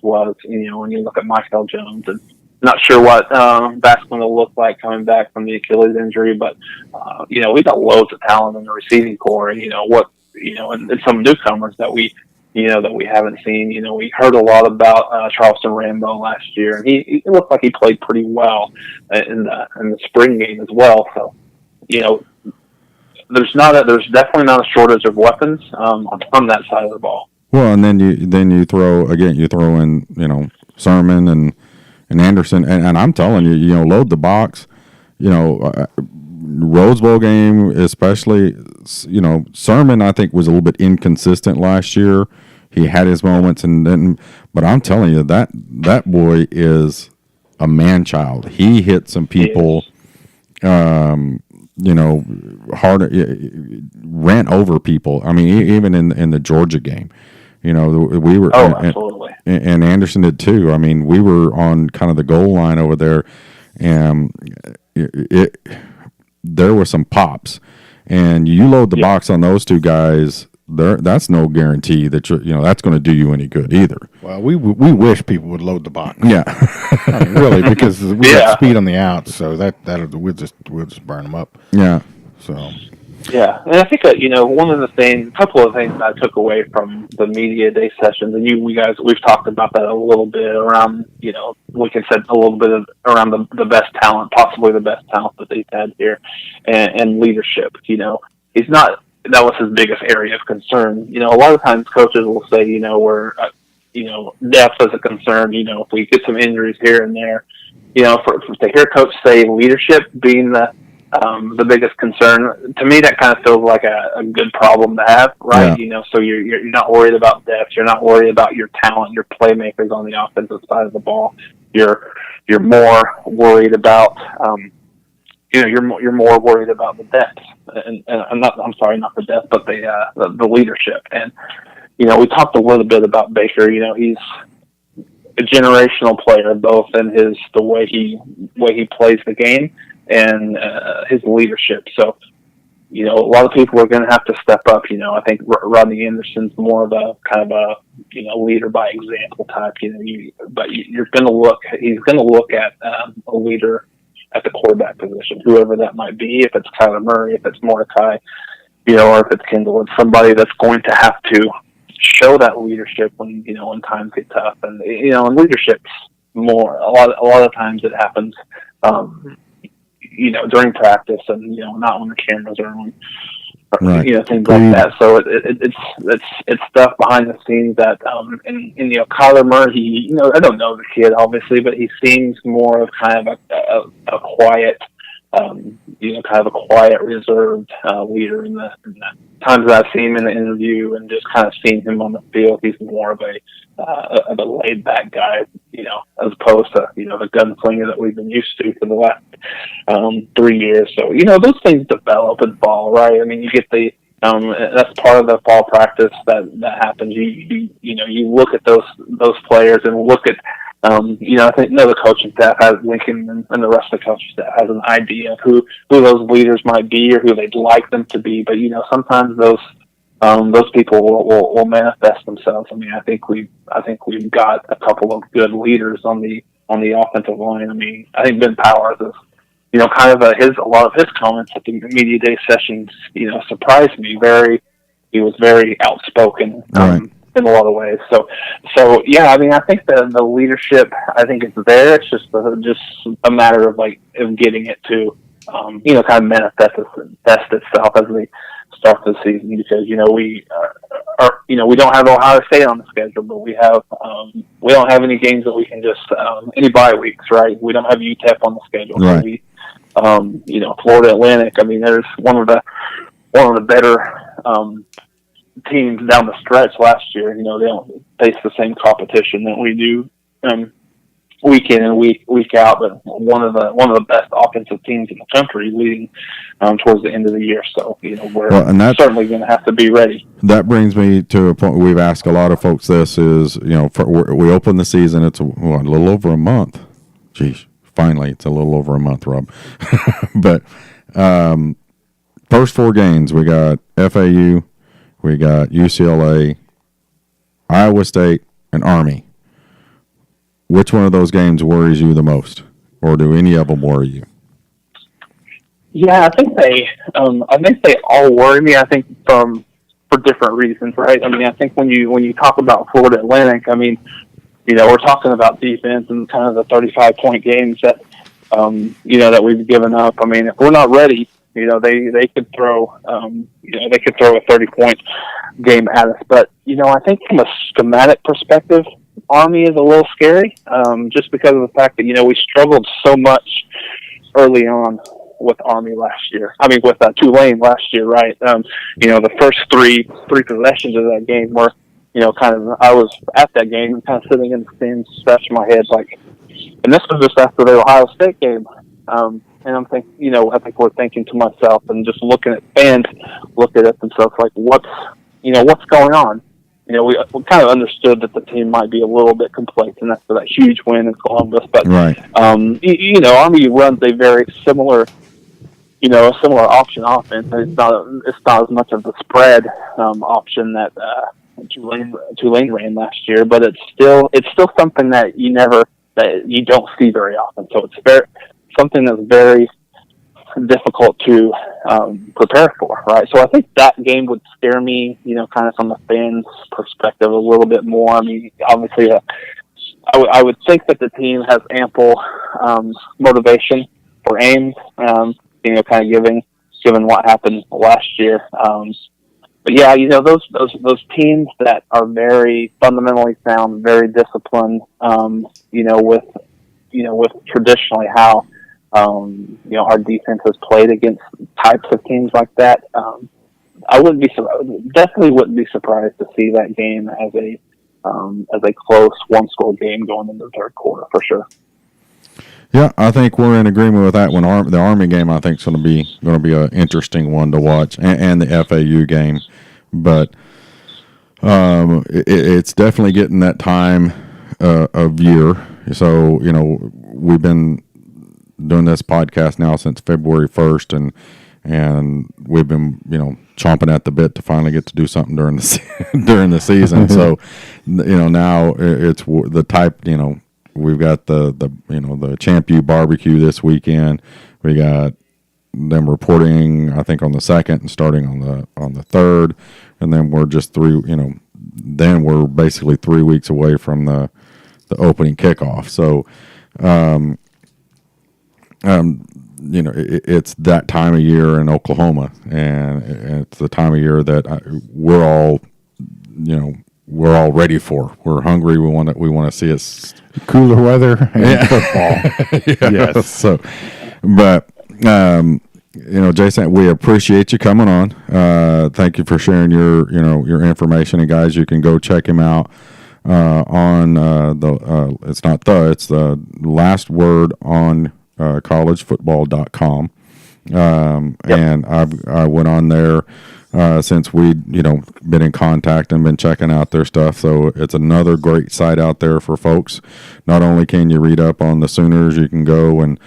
was. When you look at Michael Jones, and not sure what that's going to look like coming back from the Achilles injury, but we got loads of talent in the receiving core, and and some newcomers that we haven't seen. We heard a lot about Charleston Rambo last year, and he looked like he played pretty well in the spring game as well. So there's definitely not a shortage of weapons on that side of the ball. Well, and then you throw in Sermon and Anderson, and I'm telling you, load the box. Rose Bowl game especially. Sermon, I think, was a little bit inconsistent last year. He had his moments, but I'm telling you, that boy is a man child. He hit some people. Hard, ran over people. I mean, even in the Georgia game, we were. Oh, absolutely. And Anderson did too. I mean, we were on kind of the goal line over there, and there were some pops. And you load the box on those two guys, that's no guarantee that that's going to do you any good either. Well, we wish people would load the box. Yeah, I mean, really, because we got speed on the outs, so we'll just burn them up. Yeah. So. Yeah, and I think that a couple of things I took away from the media day sessions, and we've talked about that a little bit around, we can say a little bit around the best talent, possibly the best talent that they've had here, and leadership. He's not. That was his biggest area of concern. A lot of times coaches will say, we're, depth is a concern. If we get some injuries here and there, to hear coach say leadership being the biggest concern, to me that kind of feels like a good problem to have, right? Yeah. So you're not worried about depth, you're not worried about your talent, your playmakers on the offensive side of the ball. You're more worried about you're more worried about the depth, and I'm sorry, not the depth, but the leadership. And we talked a little bit about Baker. He's a generational player, both in the way he plays the game and his leadership. So a lot of people are going to have to step up. I think Rodney Anderson's more of a kind of a leader by example type. But you're going to look. He's going to look at a leader at the quarterback position, whoever that might be. If it's Kyler Murray, if it's Mordecai, or if it's Kendall, it's somebody that's going to have to show that leadership when times get tough. And and leadership's more a lot of times it happens during practice, and not when the cameras are on, right. Things like that. So it's stuff behind the scenes that and Kyler Murray, I don't know the kid obviously, but he seems more of kind of a quiet kind of a quiet, reserved leader. In the times that I've seen him in the interview and just kind of seen him on the field, he's more of a laid back guy, as opposed to the gunslinger that we've been used to for the last 3 years. So those things develop in fall, right? I mean, you get that's part of the fall practice that happens. You look at those players and look at. I think the coaching staff has Lincoln and the rest of the coaching staff has an idea of who those leaders might be or who they'd like them to be. But sometimes those people will manifest themselves. I mean, I think we've got a couple of good leaders on the offensive line. I mean, I think Ben Powers is kind of a lot of his comments at the media day sessions surprised me. He was very outspoken. Right. in a lot of ways. So yeah, I mean, I think the leadership, I think it's there. It's just a matter of getting it to, kind of manifest itself as we start the season, because we don't have Ohio State on the schedule, but we don't have any games that we can just any bye weeks, right? We don't have UTEP on the schedule, right? So Florida Atlantic. I mean, there's one of the better teams down the stretch last year. They don't face the same competition that we do week in and week out, but one of the best offensive teams in the country leading towards the end of the year. So we're certainly going to have to be ready. That brings me to a point we've asked a lot of folks. This is we open the season. It's a little over a month. Geez, finally it's a little over a month, Rob. But first 4 games, we got FAU, we got UCLA, Iowa State, and Army. Which one of those games worries you the most, or do any of them worry you? Yeah, I think they all worry me. I think for different reasons, right? I mean, I think when you talk about Florida Atlantic, I mean, we're talking about defense and kind of the 35-point games that that we've given up. I mean, if we're not ready, they could throw a 30-point game at us. But I think from a schematic perspective, Army is a little scary, just because of the fact that we struggled so much early on with Army last year. I mean, with Tulane last year, right? The first three possessions of that game were, I was at that game and kind of sitting in the stands, scratching my head, and this was just after the Ohio State game. And I'm thinking, I think we're thinking to myself and just looking at fans, looking at themselves what's going on? We kind of understood that the team might be a little bit complacent after that huge win in Columbus, but right. Army runs a very similar option offense. It's not as much of the spread option that Tulane ran last year, but it's still something that you don't see very often. So it's something that's very difficult to prepare for, right? So I think that game would scare me, kind of from the fans' perspective a little bit more. I mean, obviously, I would think that the team has ample motivation for Ames, kind of given what happened last year. But yeah, those teams that are very fundamentally sound, very disciplined, with traditionally how our defense has played against types of teams like that. I definitely wouldn't be surprised to see that game as a close one-score game going into the third quarter for sure. Yeah, I think we're in agreement with that one. The Army game, I think, is going to be an interesting one to watch, and the FAU game. But it's definitely getting that time of year. So we've been doing this podcast now since February 1st, and we've been chomping at the bit to finally get to do something during the season. So now it's the type. We've got the Champ U barbecue this weekend. We got them reporting, I think, on the 2nd and starting on the 3rd, and then we're just then we're basically 3 weeks away from the opening kickoff. So it's that time of year in Oklahoma, and it's the time of year that we're all ready for. We're hungry. We want to see it cooler weather and football. Yeah. Yes. So, but Jason, we appreciate you coming on. Thank you for sharing your information, and guys, you can go check him out on it's the last word on collegefootball.com. And I went on there since we'd been in contact and been checking out their stuff. So it's another great site out there for folks. Not only can you read up on the Sooners, you can go and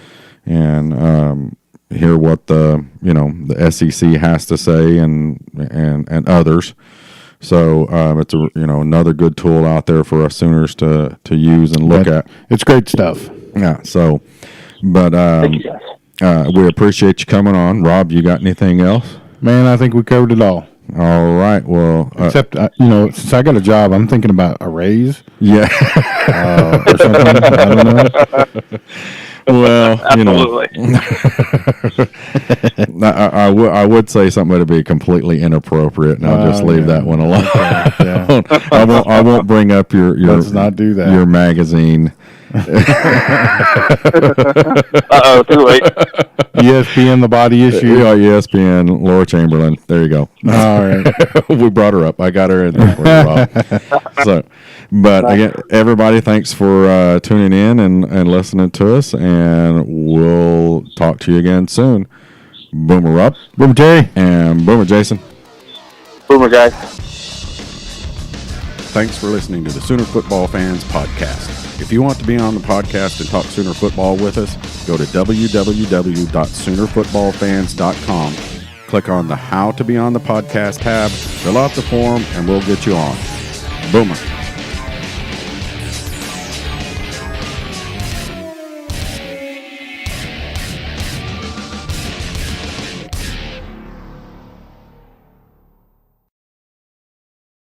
hear what the SEC has to say and others. So it's another good tool out there for us Sooners to use and look at. It's great stuff. Yeah. So, but Thank you, guys. we appreciate you coming on. Rob, you got anything else? Man, I think we covered it all. All right. Well, Except, since I got a job, I'm thinking about a raise yeah. or something. I don't know. Well, Absolutely. I would say something to be completely inappropriate, and I'll just leave that one alone. Okay, yeah. I won't bring up your Let's not do that. your magazine. Too late. ESPN, the body issue. Yeah, ESPN, Laura Chamberlain. There you go. All right. We brought her up. I got her in there for you, Rob. So, but again, everybody, thanks for tuning in and listening to us, and we'll talk to you again soon. Boomer Rob. Boomer Jerry. And Boomer Jason. Boomer, guys. Thanks for listening to the Sooner Football Fans Podcast. If you want to be on the podcast and talk Sooner football with us, go to www.soonerfootballfans.com. Click on the How to Be on the Podcast tab, fill out the form, and we'll get you on. Boomer.